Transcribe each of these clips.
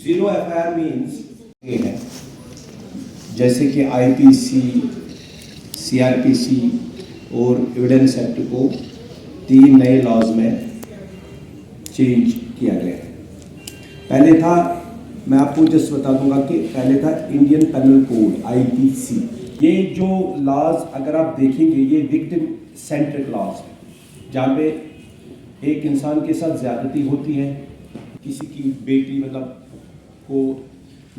Zero FIR means ये है जैसे कि आईपीसी, सीआरपीसी और एविडेंस एक्ट को 3 नए लॉज में चेंज किया गया है। पहले था, मैं आपको जस्ट बता दूंगा कि पहले था इंडियन पेनल कोड आईपीसी। ये जो लॉज अगर आप देखेंगे ये विक्टिम सेंट्रिक लॉज है, जहाँ पे एक इंसान के साथ ज्यादती होती है, किसी की बेटी मतलब को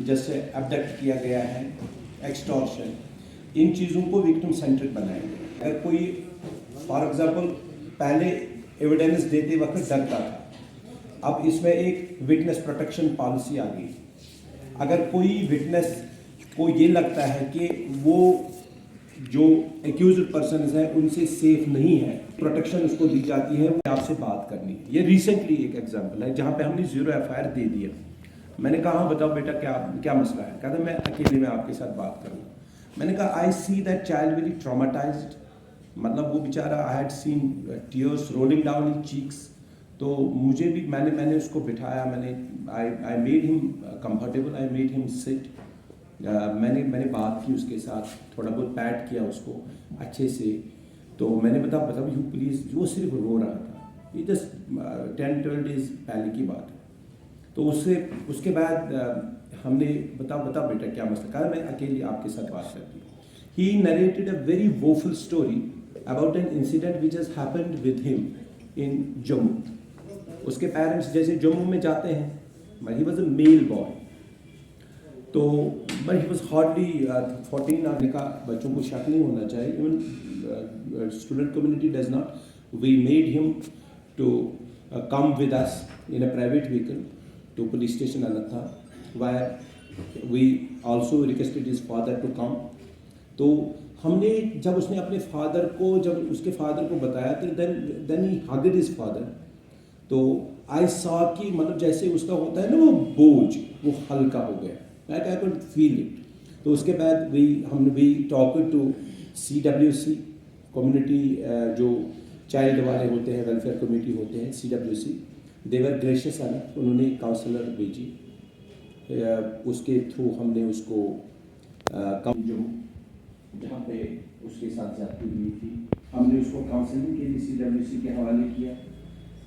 जैसे अबडक्ट किया गया है, एक्सटॉर्शन, इन चीज़ों को विक्टिम सेंट्रिक बनाएंगे। अगर कोई फॉर एग्जांपल पहले एविडेंस देते वक्त डरता था, अब इसमें एक विटनेस प्रोटेक्शन पॉलिसी आ गई। अगर कोई विटनेस को ये लगता है कि वो जो एक्यूज्ड पर्सन है उनसे सेफ नहीं है, प्रोटेक्शन उसको दी जाती है, वो आपसे बात करनी है। ये रिसेंटली एक एग्जांपल है जहाँ पे हमने जीरो एफआईआर दे दिया। मैंने कहा बताओ बेटा क्या मसला है? कहता मैं अकेले में आपके साथ बात करूँगा। मैंने कहा I see that child very traumatised, मतलब वो बेचारा I had seen tears rolling down in cheeks. तो मुझे भी मैंने उसको बिठाया, I made him comfortable, I made him sit. मैंने बात की उसके साथ, थोड़ा बहुत पैट किया उसको अच्छे से। तो मैंने बताओ यू प्लीज़, वो सिर्फ रो रहा था, ये जस्ट 10-12 डेज पहले की बात है। तो उसके बाद हमने बता बेटा क्या मसला? कहा मैं अकेले आपके साथ बात करती हूँ। He narrated a very woeful story about an incident which has happened with him in Jammu. उसके पेरेंट्स जैसे जम्मू में जाते हैं, but he was a male boy, तो बट ही वॉज हार्डली 14 आने का। बच्चों को शक नहीं होना चाहिए, even student community does not. We made him to come with us in a private vehicle to police station Anantha, where we also requested his father to come. तो हमने जब उसने अपने फादर को, जब उसके फादर को बताया तो then he hugged his father. तो I saw कि मतलब जैसे उसका होता है ना वो बोझ, वो हल्का हो गया, like I could feel it. तो उसके बाद we talked to CWC community, जो चाइल्ड वाले होते हैं, वेलफेयर कम्युनिटी होते हैं CWC, देवर ग्रेशियस एनफ, उन्होंने काउंसलर भेजी, उसके थ्रू हमने उसको कम जो जहाँ पे उसके साथ जाती हुई थी, हमने उसको काउंसलिंग के लिए CWC के हवाले किया।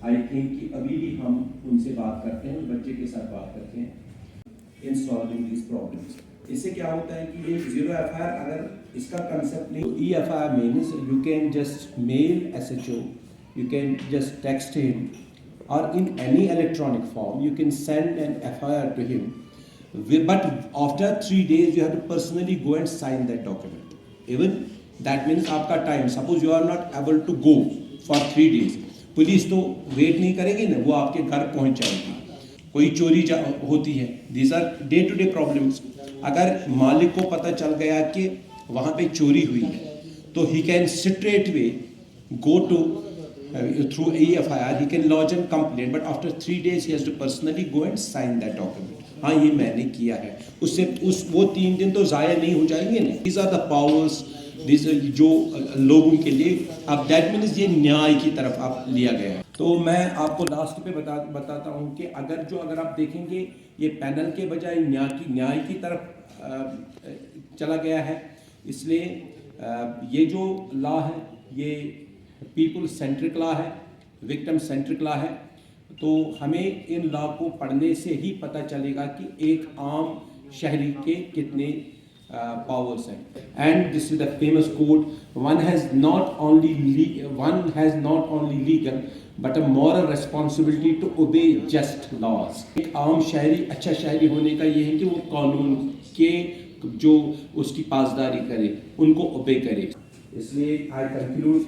आई थिंक कि अभी भी हम उनसे बात करते हैं, बच्चे के साथ बात करते हैं इन सॉल्विंग दिस प्रॉब्लम्स। इससे क्या होता है कि ये जीरो एफआईआर अगर इसका कंसेप्ट नहीं, तो EFIR means you can just mail SHO, you can just text him, or in any electronic form you can send an FIR to him, but after 3 days you have to personally go and sign that document. Even that means आपका time, suppose you are not able to go for 3 days, police तो wait नहीं करेगी ना, वो आपके घर पहुंच जाएगी। कोई चोरी होती है, these are day to day problems। अगर मालिक को पता चल गया कि वहाँ पे चोरी हुई है, तो he can straightway go to through EFIR, he can lodge a complaint, but after 3 days he has to personally go and sign that document. हाँ, ये मैंने किया है, उससे वो 3 दिन तो ज़ाया नहीं हो जाएंगे ना। These are the powers, these are जो लोगों के लिए। अब that means ये न्याय की तरफ आप लिया गया है। तो मैं आपको लास्ट पे बताता हूँ कि अगर आप देखेंगे ये पैनल के बजाय न्याय की तरफ चला गया है। इसलिए ये जो लॉ है ये पीपल सेंट्रिक लॉ है, विक्टिम सेंट्रिक लॉ है। तो हमें इन लॉ को पढ़ने से ही पता चलेगा कि एक आम शहरी के कितने पावर्स हैं। And this is the famous quote, one has not only legal but a moral responsibility to obey just laws. एक आम शहरी, अच्छा शहरी होने का ये है कि वो कानून के जो उसकी पासदारी करे, उनको ओबे करे। इसलिए I conclude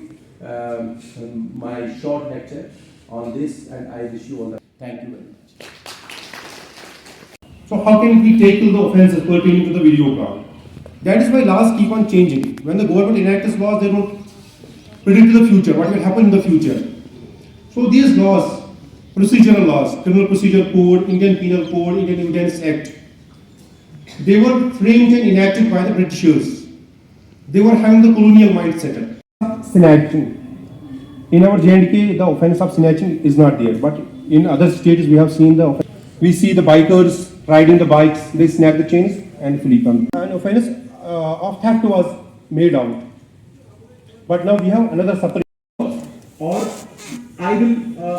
my short lecture on this, and I wish you all the thank you very much. So how can we tackle the offences pertaining to the video crime? That is why laws keep on changing. When the government enacts laws, they don't predict the future, what will happen in the future. So these laws, procedural laws, Criminal Procedure Code, Indian Penal Code, Indian Evidence Act, they were framed and enacted by the Britishers. They were having the colonial mindset. Snatching. In our J&K, the offense of snatching is not there, but in other states we have seen the offense. We see the bikers riding the bikes, they snap the chains and flee come. An offense of theft was made out. But now we have another separate. Or I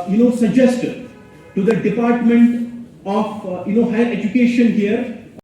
will suggest to the Department of Higher Education here